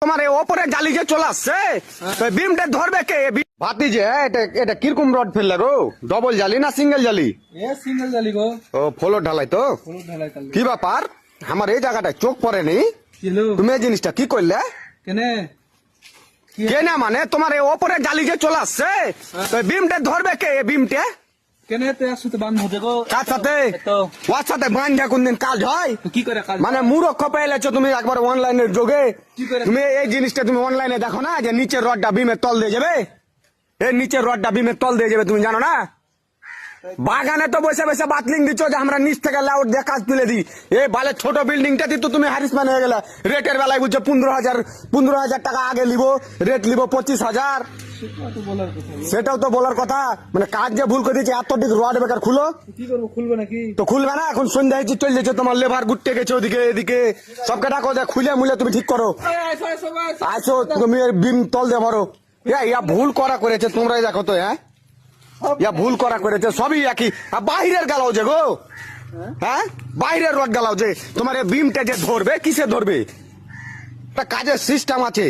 তোমার এই ওপরে জালি যে চলে আসছে বিমটা ধরবে কে? ভাতিজে এটা কিরকম রড ফেললে গো? ডবল জালি না সিঙ্গেল জালি? সিঙ্গেল জালি গো। ও ফ্লোর ঢালাই তো? হলুদ ঢালাই কালি। কি ব্যাপার আমার এই জায়গাটায় চোখ পড়েনি? কিলো তুমি এই জিনিসটা কি করলে? কেনে কেনা মানে তোমার এই ওপরে জালি যে চলে আসছে বিমটা ধরবে কে? বিমটা কেনে তো একসাথে বান্ধ হতে গো। কার সাথে? তো ওর সাথে বান্ধা কোনদিন কাজ হয়? কি করে কাজ মানে মূর্খ পেয়েছো তুমি একবার অনলাইনের যোগে। কি করে? তুমি এই জিনিসটা তুমি অনলাইনে দেখো না যে নিচের রডটা বিমের তল দিয়ে যাবে? এই নিচের রডটা বিমের তল দিয়ে যাবে, তুমি জানো না? বাগানে তো বসে বসে বাতলিং দিচ্ছ যে আমরা নিচ থেকে লাউট দিয়ে কাজ তুলে দিই। এই বালে ছোট বিল্ডিংটাতে তো তুমি হারিসম্যান হয়ে গেলে। রেটের বেলায় বুঝছো 15,000 টাকা আগে লিবো, রেট লিবো 25,000। সেটা তো বলার কথা। সেটাও তো বলার কথা। মানে কাজ যে ভুল করে দিচ্ছে, এত ঠিক রড বেকার খুলো কি করবো, খুলবে নাকি? তো খুলবে না? এখন সন্ধ্যা হয়েছে, চলে যাচ্ছে, তোমার লেবার ঘুরতে গেছে ওদিকে এদিকে। সবকে ডাকো যে খুলে মুলে তুমি ঠিক করো। আইসো তুমি বিম তল দিয়ে ভরো। ইয়া ভুল করা করেছে, তোমরাই দেখো তো। হ্যাঁ ইয়া ভুল করা করেছে, সবই একই। বাহিরের গালাও যে গো, হ্যাঁ বাইরের রড গালাও যে। তোমার বিমটা যে ধরবে কিসে ধরবে? একটা কাজের সিস্টেম আছে।